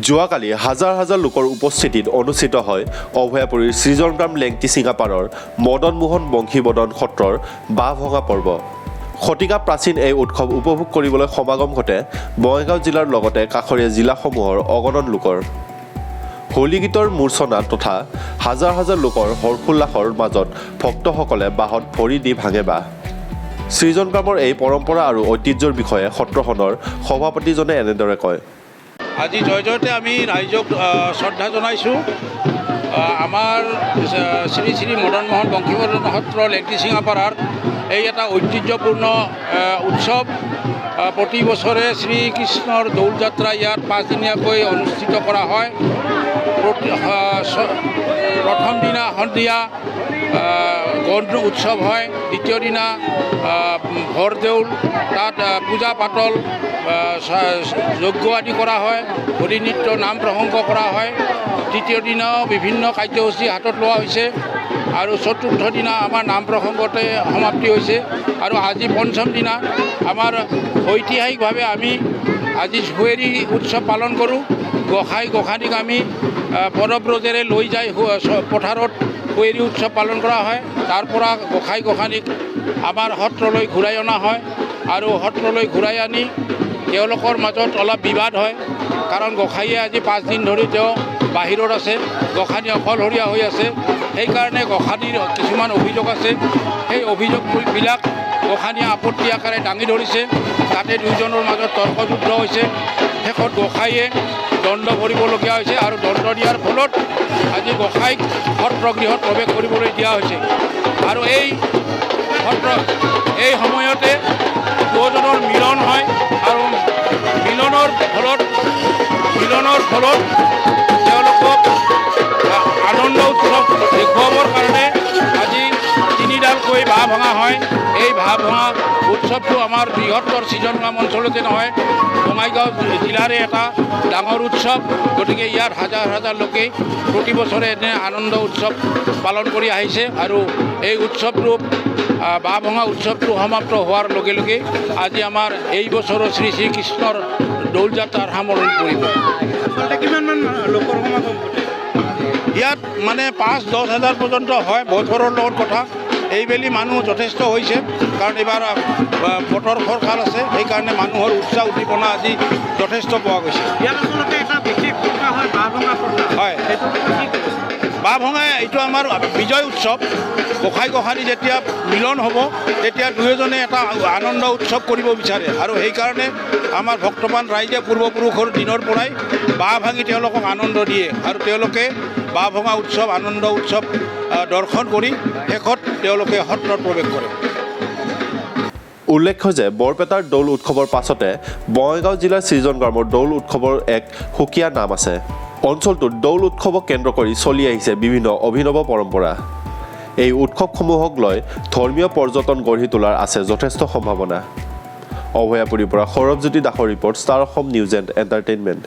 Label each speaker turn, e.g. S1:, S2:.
S1: যোৱাকালি হাজাৰ হাজাৰ লোকৰ উপস্থিতিত অনুষ্ঠিত হয় অভয়াপুৰীৰ সৃজনগ্ৰাম লেংটি চিঙাপাৰৰ মদন মোহন বংশীবদন সত্ৰৰ বাঁহ ভঙা পৰ্ব। শতিকা প্ৰাচীন এই উৎসৱ উপভোগ কৰিবলৈ সমাগম ঘটে বঙাইগাঁও জিলাৰ লগতে কাষৰীয়া জিলাসমূহৰ অগণন লোকৰ। হোলী গীতৰ মূৰ্ছনা তথা হাজাৰ হাজাৰ লোকৰ হৰ্ষোল্লাসৰ মাজত ভক্তসকলে বাঁহত ভৰি দি ভাঙে বাঁহ। সৃজনগ্ৰামৰ এই পৰম্পৰা আৰু ঐতিহ্যৰ বিষয়ে সত্ৰখনৰ সভাপতিজনে এনেদৰে কয়।
S2: আজি জয়জয়তে আমি ৰাইজক শ্ৰদ্ধা জনাইছোঁ। আমাৰ শ্ৰী শ্ৰী মদন মোহন বংশীবদন সত্ৰ লেংটি চিঙাপাৰাৰ এই এটা ঐতিহ্যপূৰ্ণ উৎসৱ। প্ৰতি বছৰে শ্ৰীকৃষ্ণৰ দৌল যাত্ৰা ইয়াত 5 দিনীয়াকৈ অনুষ্ঠিত কৰা হয়। প্ৰথম দিনা সন্ধিয়া গণ উৎসৱ হয়, দ্বিতীয় দিনা ভৰদেউল, তাত পূজা পাতল যজ্ঞ আদি কৰা হয়, হোলী নৃত্য নাম প্ৰসংগ কৰা হয়। তৃতীয় দিনাও বিভিন্ন কাৰ্যসূচী হাতত লোৱা হৈছে আৰু চতুৰ্থ দিনা আমাৰ নাম প্ৰসংগতে সমাপ্তি হৈছে। আৰু আজি পঞ্চম দিনা আমাৰ ঐতিহাসিকভাৱে আমি আজি হুঁৱৰী উৎসৱ পালন কৰোঁ। গোসাঁই গোসাঁনীক আমি পদব্ৰজেৰে লৈ যাই পথাৰত হুঁৱৰী উৎসৱ পালন কৰা হয়। তাৰ পৰা গোসাঁই গোসাঁনীক আমাৰ সত্ৰলৈ ঘূৰাই অনা হয় আৰু সত্ৰলৈ ঘূৰাই আনি তেওঁলোকৰ মাজত অলপ বিবাদ হয়, কাৰণ গোসাঁইয়ে আজি 5 দিন ধৰি তেওঁ বাহিৰত আছে, গোসাঁনী অকলশৰীয়া হৈ আছে। সেইকাৰণে গোসাঁনীৰ কিছুমান অভিযোগ আছে। সেই অভিযোগবিলাক গোসাঁনীয়ে আপত্তি আকাৰে দাঙি ধৰিছে। তাতে দুয়োজনৰ মাজত তৰ্কযুদ্ধ হৈছে। শেষত গোসাঁইয়ে দণ্ড ভৰিবলগীয়া হৈছে আৰু দণ্ড দিয়াৰ ফলত আজি গোসাঁইক সত্ৰগৃহত প্ৰৱেশ কৰিবলৈ দিয়া হৈছে। আৰু এই সময়তে দুয়োজনৰ মিলন হয় আৰু মিলনৰ ফলত তেওঁলোকক আনন্দ উৎসৱ দেখুৱাবৰ কাৰণে আজি 3ডালকৈ বাঁহ ভঙা হয়। এই বাঁহ ভঙা উৎসৱটো আমাৰ বৃহত্তৰ সৃজনগ্ৰাম অঞ্চলতে নহয়, বঙাইগাঁও জিলাৰে এটা ডাঙৰ উৎসৱ। গতিকে ইয়াত হাজাৰ হাজাৰ লোকে প্ৰতি বছৰে এনে আনন্দ উৎসৱ পালন কৰি আহিছে আৰু এই উৎসৱটো বাঁহ ভঙা উৎসৱটো সমাপ্ত হোৱাৰ লগে লগে আজি আমাৰ এই বছৰৰ শ্ৰী শ্ৰীকৃষ্ণৰ দৌল যাত্ৰাৰ সামৰণি পৰিব।
S3: কিমানমান লোকৰ সমাগম
S2: ইয়াত মানে 5-10 হাজাৰ পৰ্যন্ত হয়, বছৰৰ লগত কথা। এইবেলি মানুহ যথেষ্ট হৈছে, কাৰণ এইবাৰ বতৰ ফৰকাল আছে। সেইকাৰণে মানুহৰ উৎসাহ উদ্দীপনা আজি যথেষ্ট পোৱা গৈছে।
S3: ইয়াত আচলতে এটা বিশেষ প্ৰথা হয় বাঁহ ভঙা প্ৰথা।
S2: হয়, বাঁহ ভঙা এইটো আমাৰ বিজয় উৎসৱ। গোসাঁই গোসাঁনী যেতিয়া মিলন হ'ব তেতিয়া দুয়োজনে এটা আনন্দ উৎসৱ কৰিব বিচাৰে আৰু সেইকাৰণে আমাৰ ভক্তবান ৰাইজে পূৰ্বপুৰুষৰ দিনৰ পৰাই বাঁহ ভাঙি তেওঁলোকক আনন্দ দিয়ে আৰু তেওঁলোকে বাঁহ ভঙা উৎসৱ আনন্দ উৎসৱ দৰ্শন কৰি শেষত তেওঁলোকে সত্ৰত প্ৰৱেশ কৰে।
S1: উল্লেখ্য যে বৰপেটাৰ দৌল উৎসৱৰ পাছতে বঙাইগাঁও জিলাৰ সৃজনগ্ৰামৰ দৌল উৎসৱৰ এক সুকীয়া নাম আছে। অঞ্চলটোত দৌল উৎসৱক কেন্দ্ৰ কৰি চলি আহিছে বিভিন্ন অভিনৱ পৰম্পৰা। এই উৎসৱসমূহক লৈ ধৰ্মীয় পৰ্যটন গঢ়ি তোলাৰ আছে যথেষ্ট সম্ভাৱনা। অভয়াপুৰীৰ পৰা সৌৰভজ্যোতি দাসৰ report, star Assam news and entertainment.